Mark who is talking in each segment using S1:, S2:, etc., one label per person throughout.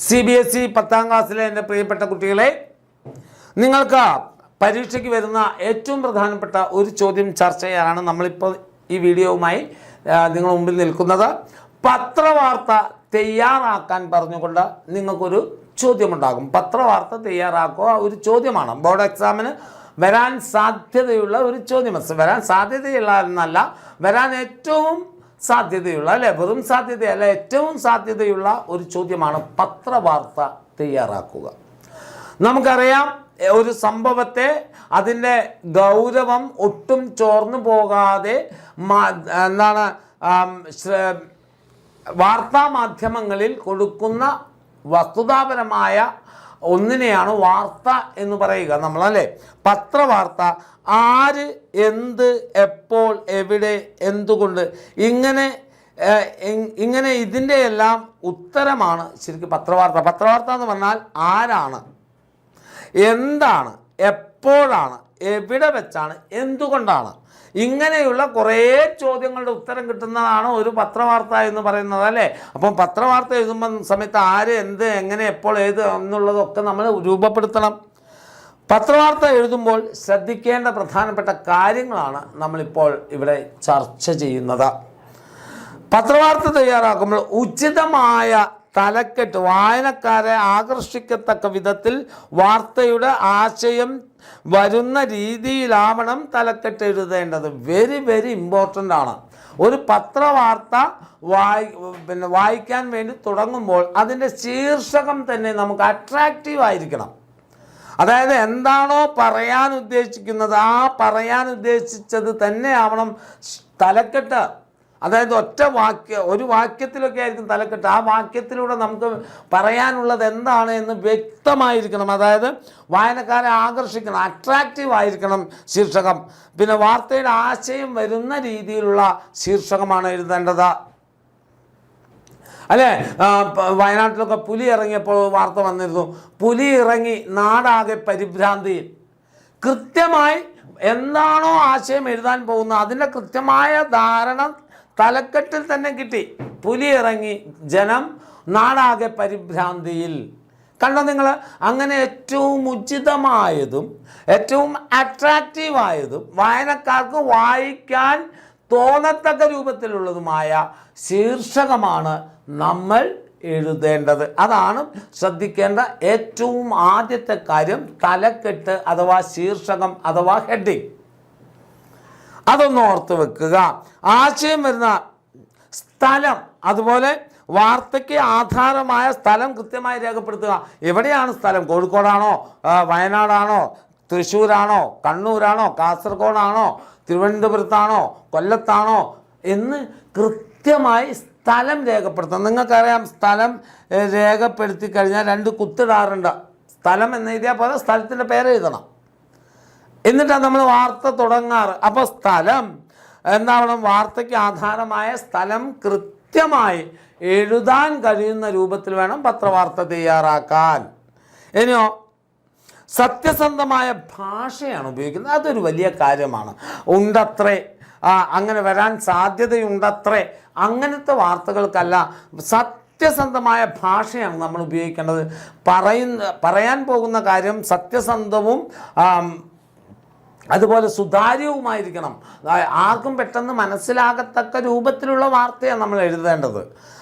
S1: CBSE 10ാം ക്ലാസ്സിലെ എൻ്റെ പ്രിയപ്പെട്ട കുട്ടികളെ, നിങ്ങൾക്ക് പരീക്ഷയ്ക്ക് വരുന്ന ഏറ്റവും പ്രധാനപ്പെട്ട ഒരു ചോദ്യം ചർച്ച ചെയ്യാനാണ് നമ്മളിപ്പോൾ ഈ വീഡിയോവുമായി നിങ്ങൾ മുമ്പിൽ നിൽക്കുന്നത്. പത്രവാർത്ത തയ്യാറാക്കാൻ പറഞ്ഞുകൊണ്ട് നിങ്ങൾക്കൊരു ചോദ്യമുണ്ടാകും. പത്രവാർത്ത തയ്യാറാക്കുക ഒരു ചോദ്യമാണ്. ബോർഡ് എക്സാമിന് വരാൻ സാധ്യതയുള്ള ഒരു ചോദ്യം. വരാൻ സാധ്യതയുള്ള എന്നല്ല, വരാൻ ഏറ്റവും സാധ്യതയുള്ള, അല്ലെ, വെറും സാധ്യതയല്ല, ഏറ്റവും സാധ്യതയുള്ള ഒരു ചോദ്യമാണ് പത്രവാർത്ത തയ്യാറാക്കുക. നമുക്കറിയാം, ഒരു സംഭവത്തെ അതിൻ്റെ ഗൗരവം ഒട്ടും ചോർന്നു പോകാതെ വാർത്താമാധ്യമങ്ങളിൽ കൊടുക്കുന്ന വസ്തുതാപരമായ ഒന്നിനെയാണ് വാർത്ത എന്ന് പറയുക നമ്മളല്ലേ. പത്രവാർത്ത ആര്, എന്ത്, എപ്പോൾ, എവിടെ, എന്തുകൊണ്ട്, ഇങ്ങനെ ഇതിൻ്റെ എല്ലാം ഉത്തരമാണ് ശരിക്കും പത്രവാർത്ത. പത്രവാർത്ത എന്ന് പറഞ്ഞാൽ ആരാണ്, എന്താണ്, എപ്പോഴാണ്, എവിടെ വെച്ചാണ്, എന്തുകൊണ്ടാണ്, ഇങ്ങനെയുള്ള കുറേ ചോദ്യങ്ങളുടെ ഉത്തരം കിട്ടുന്നതാണ് ഒരു പത്രവാർത്ത എന്ന് പറയുന്നത്, അല്ലേ. അപ്പം പത്രവാർത്ത എഴുതുമ്പോൾ സമയത്ത് ആര്, എന്ത്, എങ്ങനെ, എപ്പോൾ, ഏത് എന്നുള്ളതൊക്കെ നമ്മൾ രൂപപ്പെടുത്തണം. പത്രവാർത്ത എഴുതുമ്പോൾ ശ്രദ്ധിക്കേണ്ട പ്രധാനപ്പെട്ട കാര്യങ്ങളാണ് നമ്മളിപ്പോൾ ഇവിടെ ചർച്ച ചെയ്യുന്നത്. പത്രവാർത്ത തയ്യാറാക്കുമ്പോൾ ഉചിതമായ തലക്കെട്ട്, വായനക്കാരെ ആകർഷിക്കത്തക്ക വിധത്തിൽ വാർത്തയുടെ ആശയം വരുന്ന രീതിയിലാവണം തലക്കെട്ട് എഴുതേണ്ടത്. വെരി വെരി ഇമ്പോർട്ടൻ്റ് ആണ്. ഒരു പത്രവാർത്ത വായിക്കാൻ വേണ്ടി തുടങ്ങുമ്പോൾ അതിൻ്റെ ശീർഷകം തന്നെ നമുക്ക് അട്രാക്റ്റീവ് ആയിരിക്കണം. അതായത് എന്താണോ പറയാൻ ഉദ്ദേശിക്കുന്നത്, ആ പറയാൻ ഉദ്ദേശിച്ചത് തന്നെ ആവണം തലക്കെട്ട്. അതായത് ഒരു വാക്യത്തിലൊക്കെ ആയിരിക്കും തലക്കെട്ട്. ആ വാക്യത്തിലൂടെ നമുക്ക് പറയാനുള്ളത് എന്താണ് എന്ന് വ്യക്തമായിരിക്കണം. അതായത് വായനക്കാരെ ആകർഷിക്കണം, അട്രാക്റ്റീവ് ആയിരിക്കണം ശീർഷകം. പിന്നെ വാർത്തയുടെ ആശയം വരുന്ന രീതിയിലുള്ള ശീർഷകമാണ് എഴുതേണ്ടത്, അല്ലേ. വയനാട്ടിലൊക്കെ പുലി ഇറങ്ങിയപ്പോൾ വാർത്ത വന്നിരുന്നു, പുലി ഇറങ്ങി നാടാകെ പരിഭ്രാന്തിയിൽ. കൃത്യമായി എന്താണോ ആശയം എഴുതാൻ പോകുന്നത് അതിൻ്റെ കൃത്യമായ ധാരണ തലക്കെട്ടിൽ തന്നെ കിട്ടി. പുലി ഇറങ്ങി, ജനം നാടാകെ പരിഭ്രാന്തിയിൽ. കണ്ടോ നിങ്ങൾ? അങ്ങനെ ഏറ്റവും ഉചിതമായതും ഏറ്റവും അട്രാക്റ്റീവായതും വായനക്കാർക്ക് വായിക്കാൻ തോന്നത്തക്ക രൂപത്തിലുള്ളതുമായ ശീർഷകമാണ് നമ്മൾ എഴുതേണ്ടത്. അതാണ് ശ്രദ്ധിക്കേണ്ട ഏറ്റവും ആദ്യത്തെ കാര്യം, തലക്കെട്ട് അഥവാ ശീർഷകം അഥവാ ഹെഡിങ്. അതൊന്ന് ഓർത്ത് വെക്കുക. ആശയം വരുന്ന സ്ഥലം, അതുപോലെ വാർത്തയ്ക്ക് ആധാരമായ സ്ഥലം കൃത്യമായി രേഖപ്പെടുത്തുക. എവിടെയാണ് സ്ഥലം? കോഴിക്കോടാണോ, വയനാടാണോ, തൃശ്ശൂരാണോ, കണ്ണൂരാണോ, കാസർഗോഡാണോ, തിരുവനന്തപുരത്താണോ, കൊല്ലത്താണോ എന്ന് കൃത്യമായി സ്ഥലം രേഖപ്പെടുത്തണം. നിങ്ങൾക്കറിയാം, സ്ഥലം രേഖപ്പെടുത്തി കഴിഞ്ഞാൽ 2 കുത്തിടാറുണ്ട്. സ്ഥലം എന്ന് എഴുതിയാൽ പോലെ സ്ഥലത്തിൻ്റെ പേര് എഴുതണം. എന്നിട്ടാണ് നമ്മൾ വാർത്ത തുടങ്ങാറ്. അപ്പോൾ സ്ഥലം എന്താവണം? വാർത്തയ്ക്ക് ആധാരമായ സ്ഥലം കൃത്യമായി എഴുതാൻ കഴിയുന്ന രൂപത്തിൽ വേണം പത്രവാർത്ത തയ്യാറാക്കാൻ. ഇനിയോ സത്യസന്ധമായ ഭാഷയാണ് ഉപയോഗിക്കുന്നത്. അതൊരു വലിയ കാര്യമാണ്. ഉണ്ടത്രേ, അങ്ങനെ വരാൻ സാധ്യതയുണ്ടത്രേ, അങ്ങനത്തെ വാർത്തകൾക്കല്ല. സത്യസന്ധമായ ഭാഷയാണ് നമ്മൾ ഉപയോഗിക്കേണ്ടത്. പറയാൻ പോകുന്ന കാര്യം സത്യസന്ധവും അതുപോലെ സുതാര്യവുമായിരിക്കണം. ആർക്കും പെട്ടെന്ന് മനസ്സിലാകത്തക്ക രൂപത്തിലുള്ള വാർത്തയാണ് നമ്മൾ എഴുതേണ്ടത്,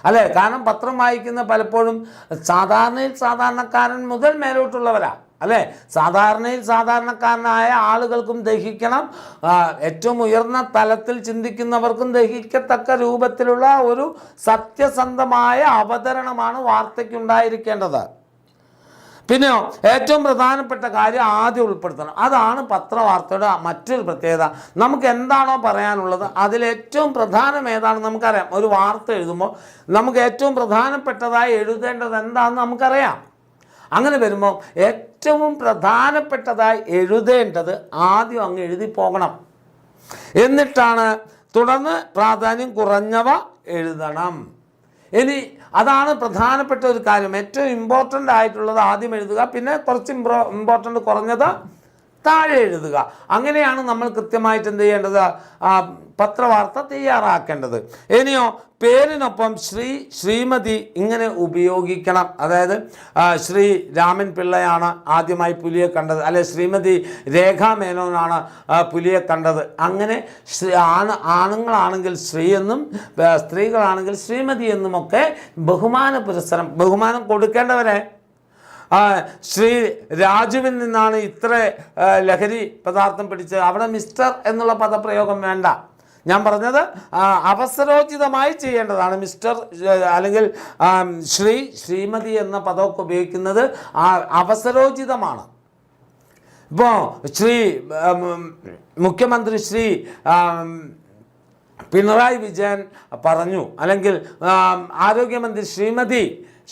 S1: അല്ലേ. കാരണം പത്രം വായിക്കുന്ന പലപ്പോഴും സാധാരണക്കാരൻ മുതൽ മേലോട്ടുള്ളവരാ, അല്ലേ. സാധാരണക്കാരനായ ആളുകൾക്കും ദഹിക്കണം, ഏറ്റവും ഉയർന്ന തലത്തിൽ ചിന്തിക്കുന്നവർക്കും ദഹിക്കത്തക്ക രൂപത്തിലുള്ള ഒരു സത്യസന്ധമായ അവതരണമാണ് വാർത്തയ്ക്കുണ്ടായിരിക്കേണ്ടത്. പിന്നെയോ ഏറ്റവും പ്രധാനപ്പെട്ട കാര്യം ആദ്യം ഉൾപ്പെടുത്തണം. അതാണ് പത്രവാർത്തയുടെ മറ്റൊരു പ്രത്യേകത. നമുക്ക് എന്താണോ പറയാനുള്ളത് അതിലേറ്റവും പ്രധാനം ഏതാണെന്ന് നമുക്കറിയാം. ഒരു വാർത്ത എഴുതുമ്പോൾ നമുക്ക് ഏറ്റവും പ്രധാനപ്പെട്ടതായി എഴുതേണ്ടത് എന്താണെന്ന് നമുക്കറിയാം. അങ്ങനെ വരുമ്പോൾ ഏറ്റവും പ്രധാനപ്പെട്ടതായി എഴുതേണ്ടത് ആദ്യം അങ്ങ് എഴുതി പോകണം. എന്നിട്ടാണ് തുടർന്ന് പ്രാധാന്യം കുറഞ്ഞവ എഴുതണം. ഇനി അതാണ് പ്രധാനപ്പെട്ട ഒരു കാര്യം. ഏറ്റവും ഇമ്പോർട്ടൻ്റ് ആയിട്ടുള്ളത് ആദ്യം എഴുതുക, പിന്നെ കുറച്ച് ഇമ്പോർട്ടൻ്റ് കുറഞ്ഞത് താഴെ എഴുതുക. അങ്ങനെയാണ് നമ്മൾ കൃത്യമായിട്ട് എന്ത് ചെയ്യേണ്ടത്, പത്രവാർത്ത തയ്യാറാക്കേണ്ടത്. ഇനിയോ പേരിനൊപ്പം ശ്രീ, ശ്രീമതി ഇങ്ങനെ ഉപയോഗിക്കണം. അതായത് ശ്രീ രാമൻ പിള്ളയാണ് ആദ്യമായി പുലിയെ കണ്ടത്, അല്ലെ ശ്രീമതി രേഖാ മേനോനാണ് പുലിയെ കണ്ടത്. അങ്ങനെ ആണുങ്ങളാണെങ്കിൽ ശ്രീ എന്നും സ്ത്രീകളാണെങ്കിൽ ശ്രീമതി എന്നുമൊക്കെ ബഹുമാനം കൊടുക്കേണ്ടവരെ ശ്രീ രാജുവിൽ നിന്നാണ് ഇത്ര ലഹരി പദാർത്ഥം പിടിച്ചത്, അവിടെ മിസ്റ്റർ എന്നുള്ള പദപ്രയോഗം വേണ്ട. ഞാൻ പറഞ്ഞത് അവസരോചിതമായി ചെയ്യേണ്ടതാണ്. മിസ്റ്റർ അല്ലെങ്കിൽ ശ്രീ, ശ്രീമതി എന്ന പദമൊക്കെ ഉപയോഗിക്കുന്നത് അവസരോചിതമാണ്. ഇപ്പോൾ മുഖ്യമന്ത്രി ശ്രീ പിണറായി വിജയൻ പറഞ്ഞു, അല്ലെങ്കിൽ ആരോഗ്യമന്ത്രി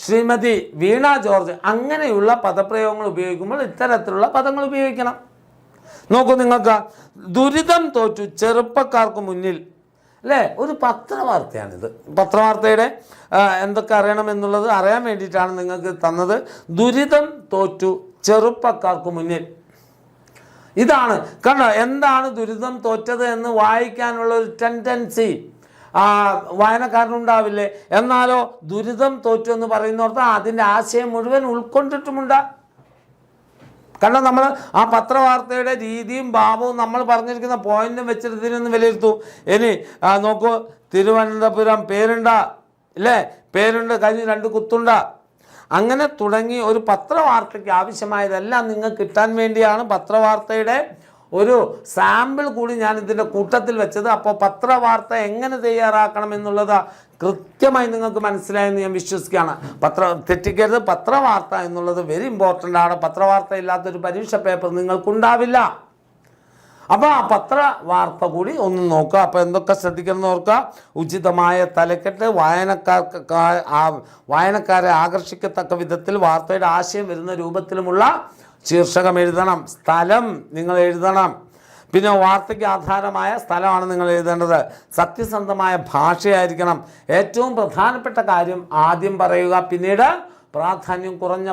S1: ശ്രീമതി വീണ ജോർജ്, അങ്ങനെയുള്ള പദപ്രയോഗങ്ങൾ ഉപയോഗിക്കുമ്പോൾ ഇത്തരത്തിലുള്ള പദങ്ങൾ ഉപയോഗിക്കണം. നോക്കൂ, നിങ്ങൾക്ക് ദുരിതം തോറ്റു ചെറുപ്പക്കാർക്ക് മുന്നിൽ, അല്ലേ? ഒരു പത്രവാർത്തയാണിത്. പത്രവാർത്തയുടെ എന്തൊക്കെ അറിയണമെന്നുള്ളത് അറിയാൻ വേണ്ടിയിട്ടാണ് നിങ്ങൾക്ക് തന്നത്. ദുരിതം തോറ്റു ചെറുപ്പക്കാർക്ക് മുന്നിൽ. ഇതാണ് കണ്ടോ, എന്താണ് ദുരിതം തോറ്റത് എന്ന് വായിക്കാനുള്ള ഒരു ടെൻഡൻസി വായനക്കാരനുണ്ടാവില്ലേ? എന്നാലോ ദുരിതം തോറ്റു എന്ന് പറയുന്നോർത്ത് അതിൻ്റെ ആശയം മുഴുവൻ ഉൾക്കൊണ്ടിട്ടുമുണ്ട്. കാരണം നമ്മൾ ആ പത്രവാർത്തയുടെ രീതിയും ഭാവവും നമ്മൾ പറഞ്ഞിരിക്കുന്ന പോയിന്റും വെച്ചിട്ട് ഇതിനൊന്ന് വിലയിരുത്തൂ. ഇനി നോക്കൂ, തിരുവനന്തപുരം പേരുണ്ട, ഇല്ലേ? പേരുണ്ട്, കഴിഞ്ഞ് 2 കുത്തുണ്ട, അങ്ങനെ തുടങ്ങി ഒരു പത്രവാർത്തയ്ക്ക് ആവശ്യമായതെല്ലാം നിങ്ങൾക്ക് കിട്ടാൻ വേണ്ടിയാണ് പത്രവാർത്തയുടെ ഒരു സാമ്പിൾ കൂടി ഞാൻ ഇതിൻ്റെ കൂട്ടത്തിൽ വെച്ചത്. അപ്പോൾ പത്രവാർത്ത എങ്ങനെ തയ്യാറാക്കണം എന്നുള്ളത് കൃത്യമായി നിങ്ങൾക്ക് മനസ്സിലായെന്ന് ഞാൻ വിശ്വസിക്കുകയാണ്. തെറ്റിക്കരുത്, പത്രവാർത്ത എന്നുള്ളത് വെരി ഇമ്പോർട്ടൻ്റ് ആണ്. പത്രവാർത്ത ഇല്ലാത്തൊരു പരീക്ഷ പേപ്പർ നിങ്ങൾക്കുണ്ടാവില്ല. അപ്പോൾ ആ പത്രവാർത്ത കൂടി ഒന്ന് നോക്കുക. അപ്പോൾ എന്തൊക്കെ ശ്രദ്ധിക്കണം ഓർക്കുക. ഉചിതമായ തലക്കെട്ട്, വായനക്കാരെ ആകർഷിക്കത്തക്ക വിധത്തിൽ വാർത്തയുടെ ആശയം വരുന്ന രൂപത്തിലുമുള്ള ശീർഷകം എഴുതണം. സ്ഥലം നിങ്ങൾ എഴുതണം. പിന്നെ വാർത്തയ്ക്ക് ആധാരമായ സ്ഥലമാണ് നിങ്ങൾ എഴുതേണ്ടത്. സത്യസന്ധമായ ഭാഷയായിരിക്കണം. ഏറ്റവും പ്രധാനപ്പെട്ട കാര്യം ആദ്യം പറയുക, പിന്നീട് പ്രാധാന്യം കുറഞ്ഞ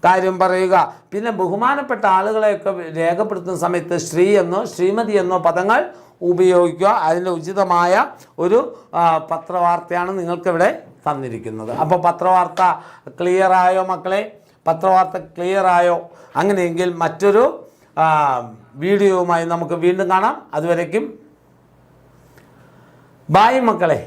S1: കാര്യം പറയുക. പിന്നെ ബഹുമാനപ്പെട്ട ആളുകളെയൊക്കെ രേഖപ്പെടുത്തുന്ന സമയത്ത് ശ്രീ എന്നോ ശ്രീമതി എന്നോ പദങ്ങൾ ഉപയോഗിക്കുക. അതിൻ്റെ ഉചിതമായ ഒരു പത്രവാർത്തയാണ് നിങ്ങൾക്കിവിടെ തന്നിരിക്കുന്നത്. അപ്പോൾ പത്രവാർത്ത ക്ലിയറായോ മക്കളെ? പത്രവാർത്ത ക്ലിയറായോ? അങ്ങനെയെങ്കിൽ മറ്റൊരു വീഡിയോയുമായി നമുക്ക് വീണ്ടും കാണാം. അതുവരേക്കും ബായ് മക്കളെ.